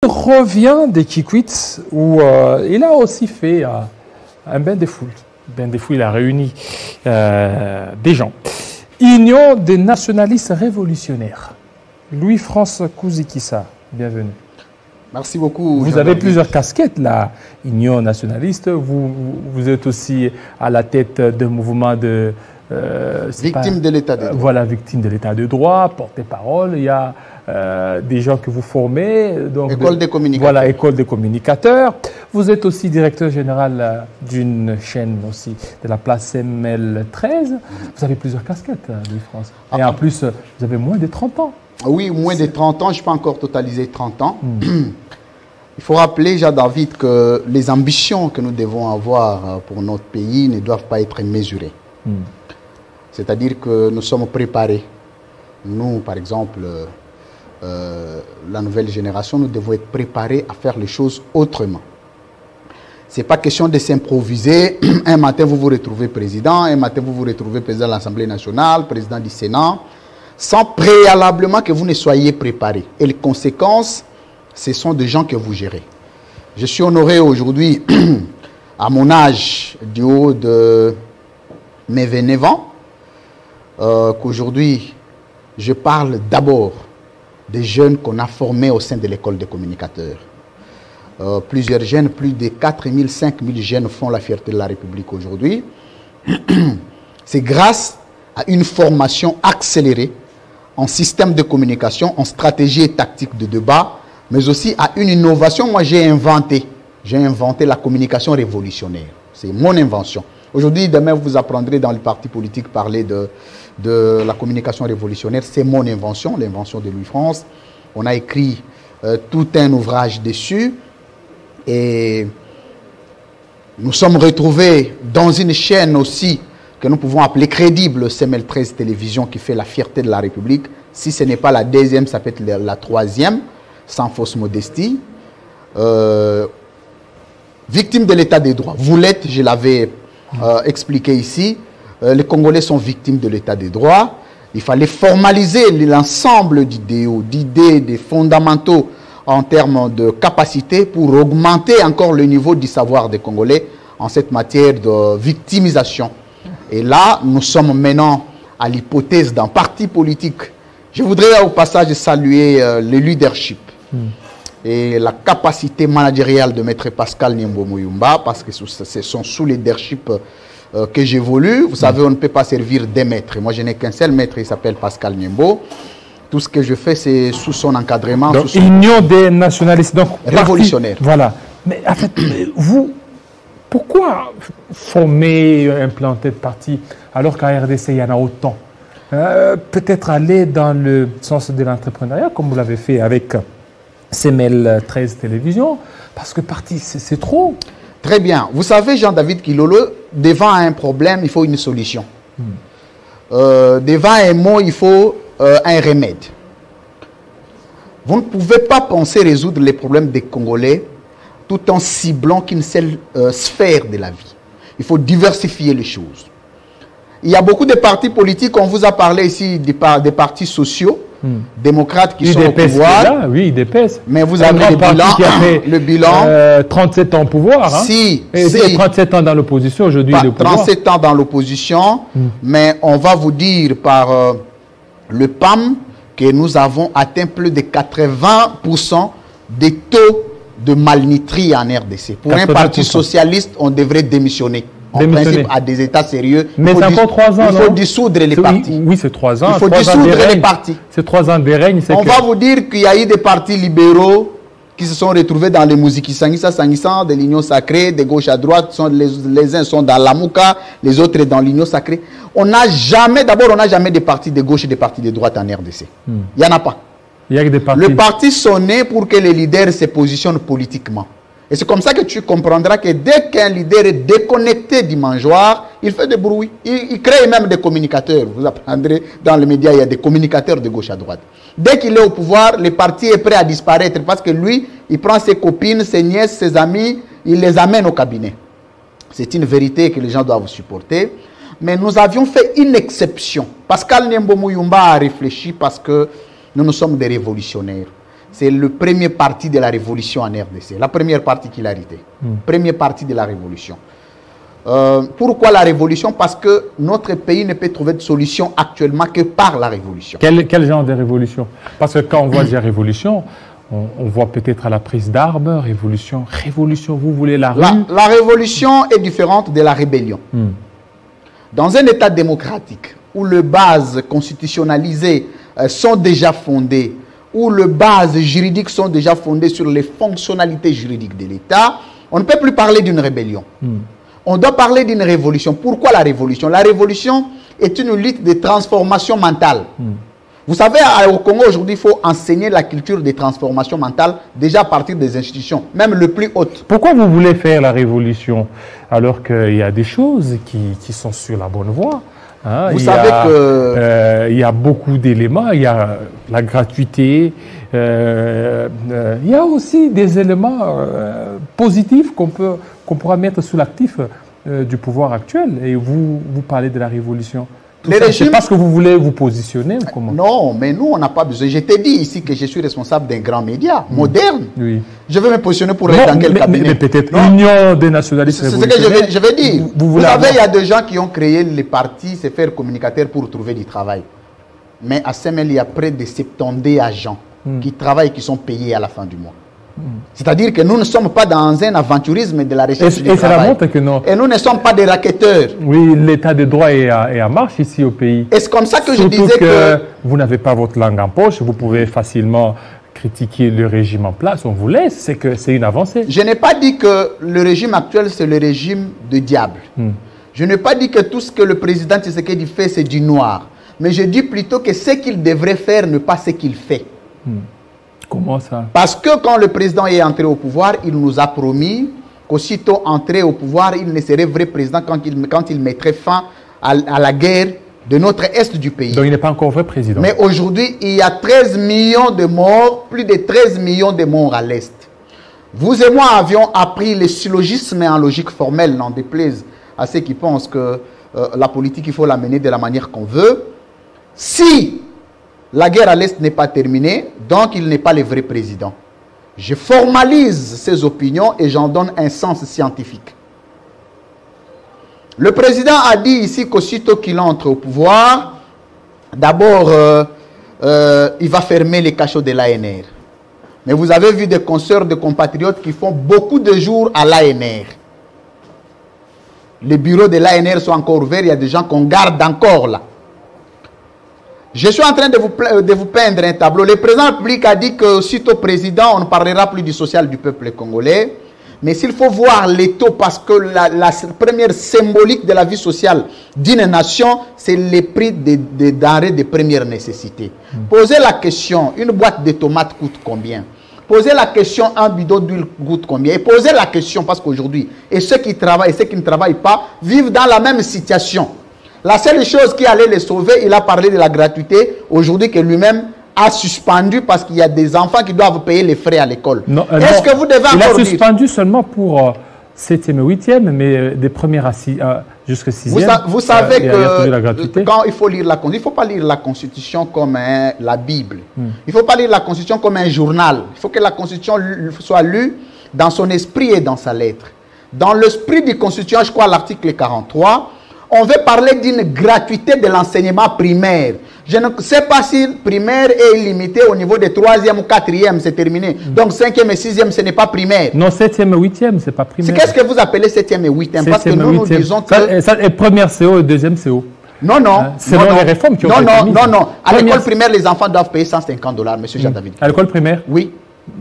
revient des Kikwit où il a aussi fait un bain de foule. Bain de foule, il a réuni des gens. Union des nationalistes révolutionnaires. Louis-France Kouzikissa, bienvenue. Merci beaucoup. Vous avez plusieurs casquettes, la Union nationaliste. Vous êtes aussi à la tête d'un mouvement de... victime de l'état de droit. Voilà, victime de l'état de droit, porte-parole. Il y a des gens que vous formez. Donc école des communicateurs. Voilà, école des communicateurs. Vous êtes aussi directeur général d'une chaîne aussi, de la place ML13. Vous avez plusieurs casquettes, Louis-France. Et en plus, vous avez moins de 30 ans. Oui, moins de 30 ans. Je ne peux pas encore totaliser 30 ans. Il faut rappeler, Jean-David, que les ambitions que nous devons avoir pour notre pays ne doivent pas être mesurées. C'est-à-dire que nous sommes préparés. Nous, par exemple, la nouvelle génération, nous devons être préparés à faire les choses autrement. Ce n'est pas question de s'improviser. Un matin, vous vous retrouvez président. Un matin, vous vous retrouvez président de l'Assemblée nationale, président du Sénat, sans préalablement que vous ne soyez préparés. Et les conséquences, ce sont des gens que vous gérez. Je suis honoré aujourd'hui, à mon âge, du haut de mes 29 ans, qu'aujourd'hui, je parle d'abord des jeunes qu'on a formés au sein de l'école des communicateurs. Plusieurs jeunes, plus de 4 000, 5 000 jeunes font la fierté de la République aujourd'hui. C'est grâce à une formation accélérée en système de communication, en stratégie et tactique de débat, mais aussi à une innovation. Moi, j'ai inventé la communication révolutionnaire. C'est mon invention. Aujourd'hui, demain, vous apprendrez dans le parti politique parler de la communication révolutionnaire. C'est mon invention, l'invention de Louis-France. On a écrit tout un ouvrage dessus. Et nous sommes retrouvés dans une chaîne aussi que nous pouvons appeler crédible, CML13 Télévision, qui fait la fierté de la République. Si ce n'est pas la deuxième, ça peut être la troisième, sans fausse modestie. Victime de l'état des droits. Vous l'êtes, je l'avais expliqué ici. Les Congolais sont victimes de l'état des droits. Il fallait formaliser l'ensemble d'idées, des fondamentaux en termes de capacité pour augmenter encore le niveau du savoir des Congolais en cette matière de victimisation. Et là, nous sommes maintenant à l'hypothèse d'un parti politique. Je voudrais au passage saluer le leadership et la capacité managériale de Maître Pascal Niembo Muyumba, parce que ce sont sous le leadership que j'évolue. Vous savez, on ne peut pas servir des maîtres. Moi, je n'ai qu'un seul maître, il s'appelle Pascal Niembo. Tout ce que je fais, c'est sous son encadrement. Donc, sous son... Union des nationalistes. Donc, révolutionnaire. Voilà. Mais en fait, vous, pourquoi former, implanter de parti alors qu'à RDC, il y en a autant? Peut-être aller dans le sens de l'entrepreneuriat, comme vous l'avez fait avec CML13 Télévision, parce que parti, c'est trop. Très bien. Vous savez, Jean-David Kilolo, devant un problème, il faut une solution. Devant un mot, il faut un remède. Vous ne pouvez pas penser résoudre les problèmes des Congolais tout en ciblant qu'une seule sphère de la vie. Il faut diversifier les choses. Il y a beaucoup de partis politiques, on vous a parlé ici des partis sociaux, démocrates qui sont au pouvoir. Là, oui, IDPS. Mais vous avez le bilan. 37 ans au pouvoir. Hein? Si, et 37 ans dans l'opposition, aujourd'hui. 37 ans dans l'opposition, mais on va vous dire par le PAM que nous avons atteint plus de 80% des taux de malnutrie en RDC. Pour un parti socialiste, on devrait démissionner. En principe, à des États sérieux. Mais c'est encore 3 ans. Il faut dissoudre les partis. Oui, c'est 3 ans. Il faut dissoudre les partis. C'est 3 ans de règne. On va vous dire qu'il y a eu des partis libéraux qui se sont retrouvés dans les musiques Sangissa, de l'Union sacrée, de gauche à droite. Les uns sont dans l'Amouka, les autres dans l'Union sacrée. On n'a jamais, d'abord, on n'a jamais des partis de gauche et des partis de droite en RDC. Il n'y en a pas. Il y a que des partis. Les partis sont nés pour que les leaders se positionnent politiquement. Et c'est comme ça que tu comprendras que dès qu'un leader est déconnecté du mangeoire, il fait des bruits. Il crée même des communicateurs. Vous apprendrez dans les médias, il y a des communicateurs de gauche à droite. Dès qu'il est au pouvoir, le parti est prêt à disparaître parce que lui, il prend ses copines, ses nièces, ses amis, il les amène au cabinet. C'est une vérité que les gens doivent supporter. Mais nous avions fait une exception. Pascal Niembo Muyumba a réfléchi parce que nous sommes des révolutionnaires. c'est le premier parti de la révolution en RDC. La première particularité. Premier parti de la révolution. Pourquoi la révolution? Parce que notre pays ne peut trouver de solution actuellement que par la révolution. Quel genre de révolution? Parce que quand on voit dire révolution, on voit peut-être à la prise d'armes, révolution. Révolution, vous voulez la rue? La révolution est différente de la rébellion. Dans un État démocratique, où les bases constitutionnalisées sont déjà fondées, où les bases juridiques sont déjà fondées sur les fonctionnalités juridiques de l'État, on ne peut plus parler d'une rébellion. On doit parler d'une révolution. Pourquoi la révolution? La révolution est une lutte de transformation mentale. Vous savez, au Congo aujourd'hui, il faut enseigner la culture des transformations mentales déjà à partir des institutions, même le plus hautes. Pourquoi vous voulez faire la révolution alors qu'il y a des choses qui sont sur la bonne voie? Hein, vous savez que... il y a beaucoup d'éléments, il y a la gratuité, il y a aussi des éléments positifs qu'on pourra mettre sous l'actif du pouvoir actuel. Et vous parlez de la révolution. C'est parce que vous voulez vous positionner ou comment? Non, mais nous, on n'a pas besoin. Je t'ai dit ici que je suis responsable d'un grand média moderne. Oui. Je vais me positionner pour être dans quel cabinet? Mais peut-être l'Union des nationalistes révolutionnaires. C'est ce que je vais dire. Vous savez, il y a des gens qui ont créé les partis, se faire communicateurs pour trouver du travail. Mais à Semel, il y a près de 70 agents qui travaillent et qui sont payés à la fin du mois. C'est-à-dire que nous ne sommes pas dans un aventurisme de la recherche du travail. Que non. Et nous ne sommes pas des racketteurs. Oui, l'état de droit est en marche ici au pays. Et c'est comme ça que Surtout je disais que... vous n'avez pas votre langue en poche, vous pouvez facilement critiquer le régime en place, on vous laisse, c'est que c'est une avancée. Je n'ai pas dit que le régime actuel, c'est le régime de diable. Je n'ai pas dit que tout ce que le président Tshisekedi fait, c'est du noir. Mais je dis plutôt que ce qu'il devrait faire n'est pas ce qu'il fait. Comment ça? Parce que quand le président est entré au pouvoir, il nous a promis qu'aussitôt entré au pouvoir, il ne serait vrai président quand il mettrait fin à la guerre de notre Est du pays. Donc il n'est pas encore vrai président. Mais aujourd'hui, il y a 13 millions de morts, plus de 13 millions de morts à l'Est. Vous et moi avions appris le syllogisme en logique formelle, n'en déplaise à ceux qui pensent que la politique, il faut la mener de la manière qu'on veut. Si la guerre à l'Est n'est pas terminée, donc il n'est pas le vrai président. Je formalise ces opinions et j'en donne un sens scientifique. Le président a dit ici qu'aussitôt qu'il entre au pouvoir, d'abord, il va fermer les cachots de l'ANR. Mais vous avez vu des consoeurs, de compatriotes qui font beaucoup de jours à l'ANR. Les bureaux de l'ANR sont encore ouverts, il y a des gens qu'on garde encore là. Je suis en train de vous peindre un tableau. Le président de la République a dit qu'aussitôt président, on ne parlera plus du social du peuple congolais. Mais s'il faut voir les taux, parce que la première symbolique de la vie sociale d'une nation, c'est les prix des denrées de première nécessité. Posez la question, une boîte de tomates coûte combien? Posez la question, un bidon d'huile coûte combien? Et posez la question, parce qu'aujourd'hui, et ceux qui travaillent et ceux qui ne travaillent pas, vivent dans la même situation. La seule chose qui allait les sauver, il a parlé de la gratuité, aujourd'hui que lui-même a suspendu parce qu'il y a des enfants qui doivent payer les frais à l'école. Est-ce que vous devez encore dire... Il a suspendu seulement pour 7e et 8e, mais des premières jusqu'à 6e. Vous savez que quand il faut lire la Constitution, il ne faut pas lire la Constitution comme la Bible. Il ne faut pas lire la Constitution comme un journal. Il faut que la Constitution soit lue dans son esprit et dans sa lettre. Dans l'esprit de la Constitution, je crois l'article 43, on veut parler d'une gratuité de l'enseignement primaire. Je ne sais pas si primaire est limité au niveau des 3e ou 4e, c'est terminé. Donc 5e et 6e, ce n'est pas primaire. Non, 7e et 8e, ce n'est pas primaire. Qu'est-ce que vous appelez 7e et 8e? Parce que nous disons que... Ça est première CO et deuxième CO. Non, non. Selon les réformes qui ont été mises. Non. À l'école primaire, les enfants doivent payer $150, monsieur Jean-David. À l'école primaire? Oui.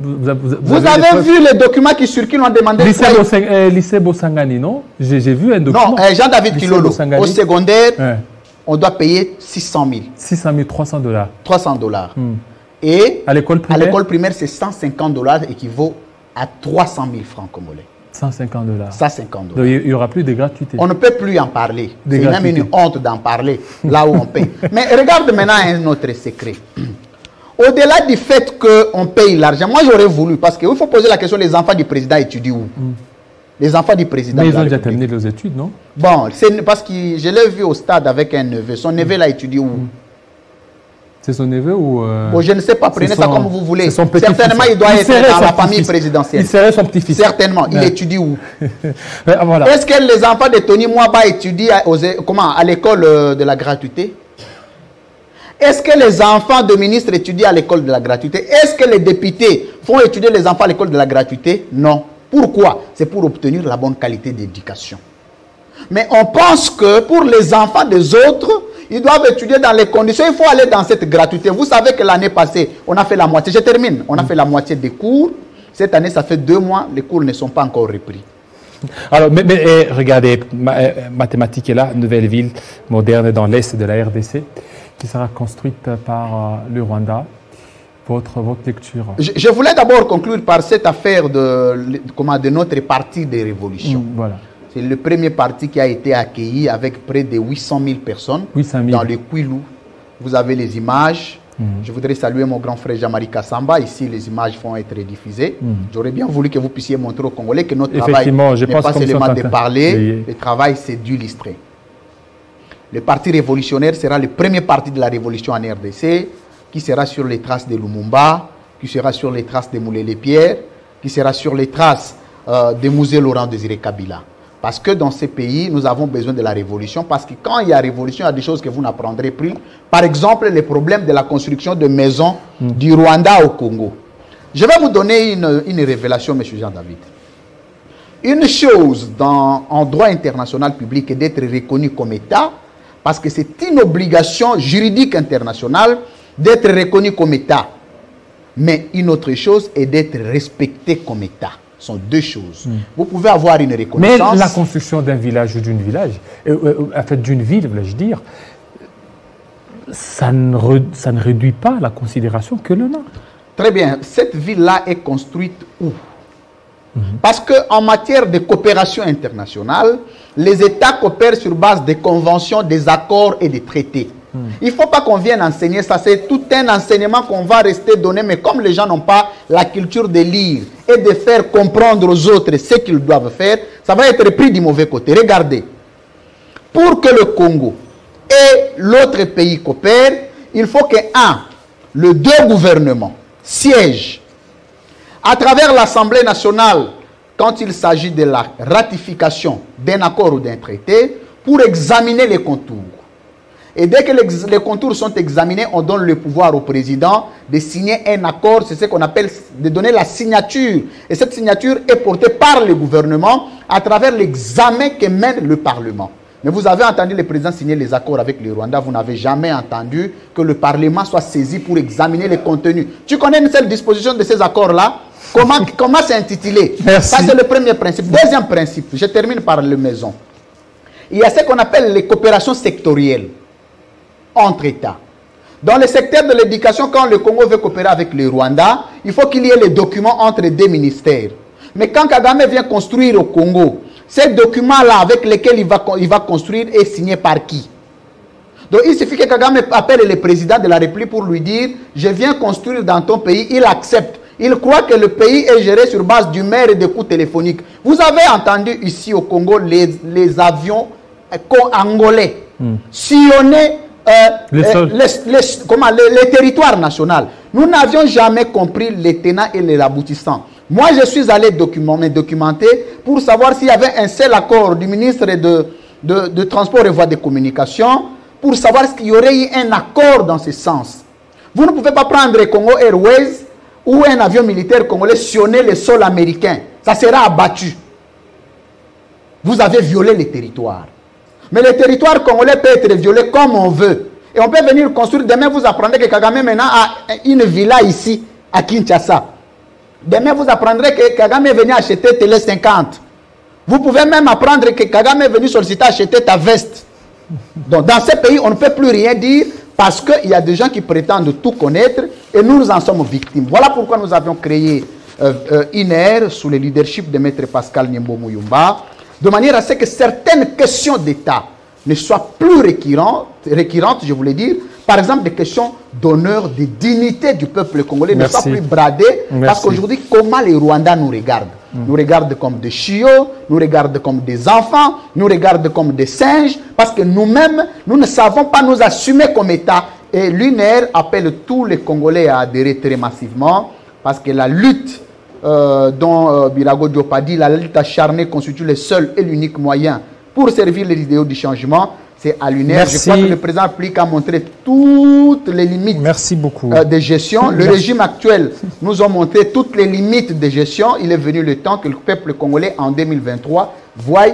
Vous avez vu les documents qui circulent, on demandait... Lycée Bossangani, non? J'ai vu un document. Non, Jean-David Kilolo, au secondaire, on doit payer 600 000. 600 000, $300. $300. Et à l'école primaire, c'est $150 équivaut à 300 000 francs congolais. $150. $150. Donc il n'y aura plus de gratuité. On ne peut plus en parler. C'est même une honte d'en parler, là où on paye. Mais regarde maintenant un autre secret. Au-delà du fait qu'on paye l'argent, moi j'aurais voulu, parce qu'il faut poser la question, les enfants du président étudient où? Les enfants du président. Mais ils ont déjà terminé leurs études, non? Bon, c'est parce que je l'ai vu au stade avec un neveu. Son neveu l'a étudié où? C'est son neveu ou... Bon, je ne sais pas, prenez ça comme vous voulez. Certainement, il doit être dans la famille présidentielle. Il serait son petit-fils. Certainement. Il étudie où? Voilà. Est-ce que les enfants de Tony Mwaba étudient à l'école de la gratuité? Est-ce que les enfants de ministres étudient à l'école de la gratuité? Est-ce que les députés font étudier les enfants à l'école de la gratuité? Non. Pourquoi? C'est pour obtenir la bonne qualité d'éducation. Mais on pense que pour les enfants des autres, ils doivent étudier dans les conditions. Il faut aller dans cette gratuité. Vous savez que l'année passée, on a fait la moitié. Je termine. On a fait la moitié des cours. Cette année, ça fait 2 mois. Les cours ne sont pas encore repris. Alors, mais regardez, Mathématiques est là, nouvelle ville moderne dans l'est de la RDC, qui sera construite par le Rwanda. Votre lecture? Je voulais d'abord conclure par cette affaire de notre parti de révolution. Voilà. C'est le premier parti qui a été accueilli avec près de 800 000 personnes dans le Kwilu. Vous avez les images. Je voudrais saluer mon grand frère Jean-Marie Kassamba. Ici, les images vont être diffusées. J'aurais bien voulu que vous puissiez montrer aux Congolais que notre travail n'est pas seulement de parler, le travail c'est d'illustrer. Le parti révolutionnaire sera le premier parti de la révolution en RDC, qui sera sur les traces de Lumumba, qui sera sur les traces de Moulele Pierre, qui sera sur les traces de Mouzé Laurent Désiré Kabila. Parce que dans ces pays, nous avons besoin de la révolution. Parce que quand il y a révolution, il y a des choses que vous n'apprendrez plus. Par exemple, les problèmes de la construction de maisons du Rwanda au Congo. Je vais vous donner une révélation, M. Jean-David. Une chose en droit international public est d'être reconnu comme État, parce que c'est une obligation juridique internationale d'être reconnu comme État. Mais une autre chose est d'être respecté comme État. Ce sont deux choses. Vous pouvez avoir une reconnaissance. Mais la construction d'un village ou d'une village, en fait d'une ville, voulais-je dire, ça ne réduit pas la considération que l'on a. Très bien. Cette ville-là est construite où? Parce qu'en matière de coopération internationale, les États coopèrent sur base des conventions, des accords et des traités. Il ne faut pas qu'on vienne enseigner ça. C'est tout un enseignement qu'on va rester donner. Mais comme les gens n'ont pas la culture de lire et de faire comprendre aux autres ce qu'ils doivent faire, ça va être pris du mauvais côté. Regardez. Pour que le Congo et l'autre pays coopèrent, il faut que, le deux gouvernements siègent à travers l'Assemblée nationale quand il s'agit de la ratification d'un accord ou d'un traité pour examiner les contours. Et dès que les contours sont examinés, on donne le pouvoir au président de signer un accord. C'est ce qu'on appelle de donner la signature. Et cette signature est portée par le gouvernement à travers l'examen que mène le Parlement. Mais vous avez entendu le président signer les accords avec le Rwanda. Vous n'avez jamais entendu que le Parlement soit saisi pour examiner les contenus. Tu connais une seule disposition de ces accords-là? Comment c'est intitulé? Ça, c'est le premier principe. Deuxième principe, je termine par le maison. Il y a ce qu'on appelle les coopérations sectorielles entre États. Dans le secteur de l'éducation, quand le Congo veut coopérer avec le Rwanda, il faut qu'il y ait les documents entre deux ministères. Mais quand Kagame vient construire au Congo, ces documents-là avec lesquels il va construire est signé par qui? Donc il suffit que Kagame appelle le président de la République pour lui dire « Je viens construire dans ton pays », il accepte. Il croit que le pays est géré sur base du maire et des coups téléphoniques. Vous avez entendu ici au Congo les avions angolais sillonner les territoires nationaux. Nous n'avions jamais compris les tenants et les aboutissants. Moi, je suis allé documenter pour savoir s'il y avait un seul accord du ministre de Transport et Voies de Communication pour savoir s'il y aurait eu un accord dans ce sens. Vous ne pouvez pas prendre Congo Airways ou un avion militaire congolais sillonner le sol américain. Ça sera abattu. Vous avez violé les territoires. Mais le territoire congolais peut être violé comme on veut. Et on peut venir construire. Demain, vous apprendrez que Kagame maintenant a une villa ici, à Kinshasa. Demain, vous apprendrez que Kagame est venu acheter Télé 50. Vous pouvez même apprendre que Kagame est venu solliciter acheter ta veste. Donc, dans ces pays, on ne peut plus rien dire parce qu'il y a des gens qui prétendent tout connaître et nous en sommes victimes. Voilà pourquoi nous avions créé INER sous le leadership de Maître Pascal Niembo Muyumba, de manière à ce que certaines questions d'État ne soient plus récurrentes, je voulais dire, par exemple des questions d'honneur, de dignité du peuple congolais ne soient plus bradées, parce qu'aujourd'hui, comment les Rwandais nous regardent? Nous regardent comme des chiots, nous regardent comme des enfants, nous regardent comme des singes, parce que nous-mêmes, nous ne savons pas nous assumer comme État Et l'UNER appelle tous les Congolais à adhérer très massivement parce que la lutte dont Birago Diop a dit, la lutte acharnée constitue le seul et l'unique moyen pour servir les idéaux du changement. C'est à l'UNER. Je crois que le président Plik a montré toutes les limites de gestion. Le régime actuel nous a montré toutes les limites de gestion. Il est venu le temps que le peuple congolais en 2023 voie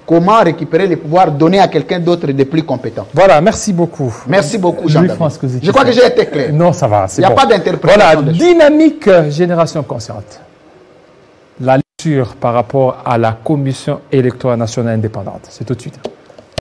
comment récupérer les pouvoirs, donner à quelqu'un d'autre de plus compétent. Voilà, merci beaucoup. Merci beaucoup, Jean-David. Je crois que j'ai été clair. Non, ça va. Il n'y a pas d'interprétation. Voilà, dynamique génération consciente. La lecture par rapport à la Commission électorale nationale indépendante. C'est tout de suite.